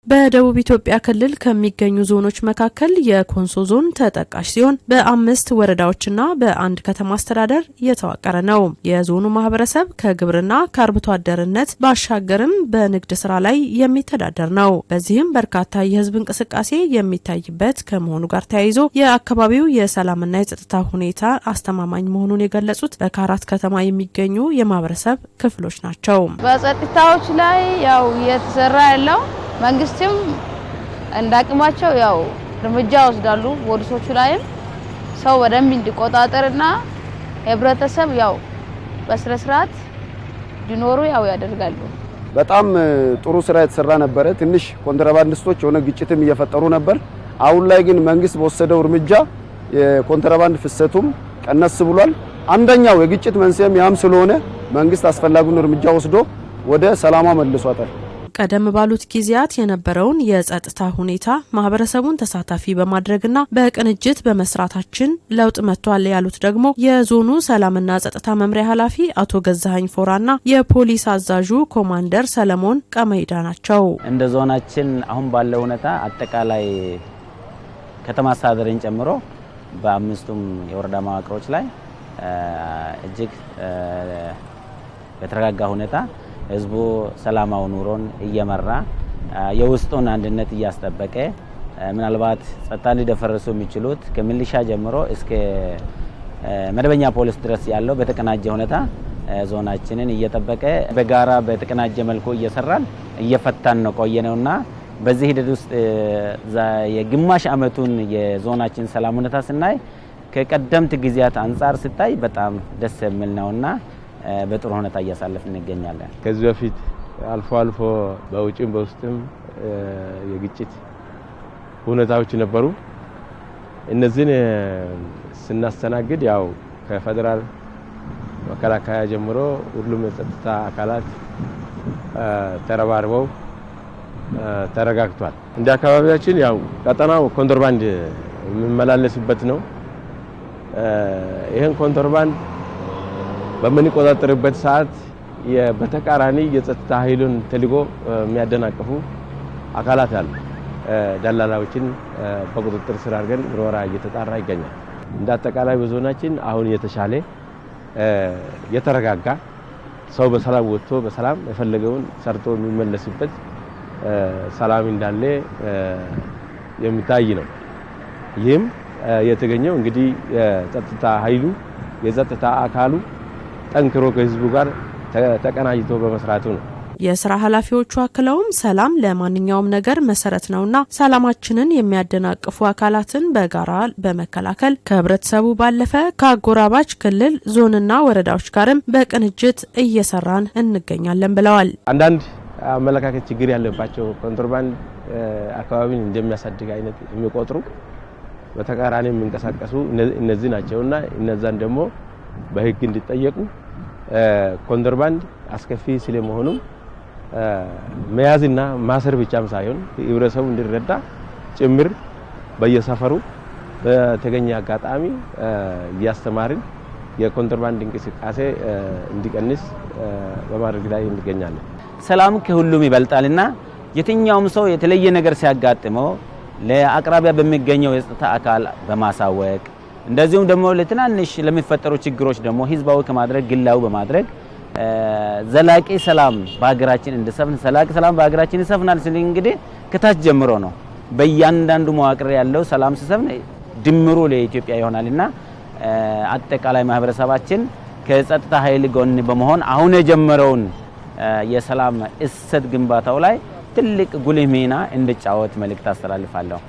በደቡብ ኢትዮጵያ ክልል ከሚገኙ ዞኖች መካከል የኮንሶ ዞን ተጠቃሽ ሲሆን በ5 ወረዳዎችና በአንድ ከተማ አስተዳደር የተዋቀረ ነው። የዞኑ ማህበረሰብ ከግብርና ከአርብቶ አደርነት ባሻገርም በንግድ ስራ ላይ የሚተዳደር ነው። በዚህም በርካታ የህዝብ እንቅስቃሴ የሚታይበት ከመሆኑ ጋር ተያይዞ የአካባቢው የሰላምና የጸጥታ ሁኔታ አስተማማኝ መሆኑን የገለጹት በካራት ከተማ የሚገኙ የማህበረሰብ ክፍሎች ናቸው። በጸጥታዎች ላይ ያው እየተሰራ ያለው መንግስትም እንዳቅማቸው ያው እርምጃ ወስዳሉ። ፖሊሶቹ ላይም ሰው በደንብ እንዲቆጣጠርና ህብረተሰብ ያው በስነ ስርዓት ዲኖሩ ያው ያደርጋሉ። በጣም ጥሩ ስራ የተሰራ ነበር። ትንሽ ኮንትራባንዲስቶች ሆነ ግጭትም እየፈጠሩ ነበር። አሁን ላይ ግን መንግስት በወሰደው እርምጃ የኮንትራባንድ ፍሰቱም ቀነስ ብሏል። አንደኛው የግጭት መንስኤም ያም ስለሆነ መንግስት አስፈላጊውን እርምጃ ወስዶ ወደ ሰላማ መልሷታል። ቀደም ባሉት ጊዜያት የነበረውን የጸጥታ ሁኔታ ማህበረሰቡን ተሳታፊ በማድረግና በቅንጅት በመስራታችን ለውጥ መጥቷል ያሉት ደግሞ የዞኑ ሰላምና ጸጥታ መምሪያ ኃላፊ አቶ ገዛኸኝ ፎራና የፖሊስ አዛዡ ኮማንደር ሰለሞን ቀመይዳ ናቸው። እንደ ዞናችን አሁን ባለው ሁኔታ አጠቃላይ ከተማ አስተዳደርን ጨምሮ በአምስቱም የወረዳ መዋቅሮች ላይ እጅግ በተረጋጋ ሁኔታ ህዝቡ ሰላማዊ ኑሮን እየመራ የውስጡን አንድነት እያስጠበቀ ምናልባት ጸጥታ ሊደፈርሱ የሚችሉት ከሚሊሻ ጀምሮ እስከ መደበኛ ፖሊስ ድረስ ያለው በተቀናጀ ሁኔታ ዞናችንን እየጠበቀ በጋራ በተቀናጀ መልኩ እየሰራን እየፈታን ነው ቆየነውና በዚህ ሂደት ውስጥ የግማሽ ዓመቱን የዞናችን ሰላም ሁኔታ ስናይ ከቀደምት ጊዜያት አንፃር ሲታይ በጣም ደስ የሚል ነውና በጥሩ ሁኔታ እያሳለፍን እንገኛለን። ከዚህ በፊት አልፎ አልፎ በውጭም በውስጥም የግጭት ሁኔታዎች ነበሩ። እነዚህን ስናስተናግድ ያው ከፌደራል መከላከያ ጀምሮ ሁሉም የጸጥታ አካላት ተረባርበው ተረጋግቷል። እንደ አካባቢያችን ያው ቀጠናው ኮንትራባንድ የሚመላለስበት ነው። ይሄን ኮንትራባንድ በምንቆጣጠርበት ሰዓት በተቃራኒ የጸጥታ ኃይሉን ተልጎ የሚያደናቅፉ አካላት አሉ። ደላላዎችን በቁጥጥር ስር አድርገን ምርመራ እየተጣራ ይገኛል። እንደ አጠቃላይ በዞናችን አሁን የተሻለ የተረጋጋ ሰው በሰላም ወጥቶ በሰላም የፈለገውን ሰርቶ የሚመለስበት ሰላም እንዳለ የሚታይ ነው። ይህም የተገኘው እንግዲህ የጸጥታ ኃይሉ የጸጥታ አካሉ ጠንክሮ ከህዝቡ ጋር ተቀናጅቶ በመስራቱ ነው። የስራ ኃላፊዎቹ አክለውም ሰላም ለማንኛውም ነገር መሰረት ነውና ሰላማችንን የሚያደናቅፉ አካላትን በጋራ በመከላከል ከህብረተሰቡ ባለፈ ከአጎራባች ክልል ዞንና ወረዳዎች ጋርም በቅንጅት እየሰራን እንገኛለን ብለዋል። አንዳንድ አመለካከት ችግር ያለባቸው ኮንትራባንድ አካባቢን እንደሚያሳድግ አይነት የሚቆጥሩ በተቃራኒ የሚንቀሳቀሱ እነዚህ ናቸውና እነዛን ደግሞ በህግ እንዲጠየቁ ኮንትራባንድ አስከፊ ስለመሆኑ መያዝና ማሰር ብቻም ሳይሆን ህብረተሰቡ እንዲረዳ ጭምር በየሰፈሩ በተገኘ አጋጣሚ እያስተማርን የኮንትራባንድ እንቅስቃሴ እንዲቀንስ በማድረግ ላይ እንገኛለን። ሰላም ከሁሉም ይበልጣልና የትኛውም ሰው የተለየ ነገር ሲያጋጥመው ለአቅራቢያ በሚገኘው የጸጥታ አካል በማሳወቅ እንደዚሁም ደግሞ ለትናንሽ ለሚፈጠሩ ችግሮች ደግሞ ህዝባዊ ከማድረግ ግላው በማድረግ ዘላቂ ሰላም በአገራችን እንዲሰፍን ዘላቂ ሰላም በአገራችን ይሰፍናል ሲል እንግዲህ ከታች ጀምሮ ነው። በእያንዳንዱ መዋቅር ያለው ሰላም ሲሰፍን ድምሩ ለኢትዮጵያ ይሆናልና አጠቃላይ ማህበረሰባችን ከጸጥታ ኃይል ጎን በመሆን አሁን የጀመረውን የሰላም እሴት ግንባታው ላይ ትልቅ ጉልህ ሚና እንዲጫወት መልእክት አስተላልፋለሁ።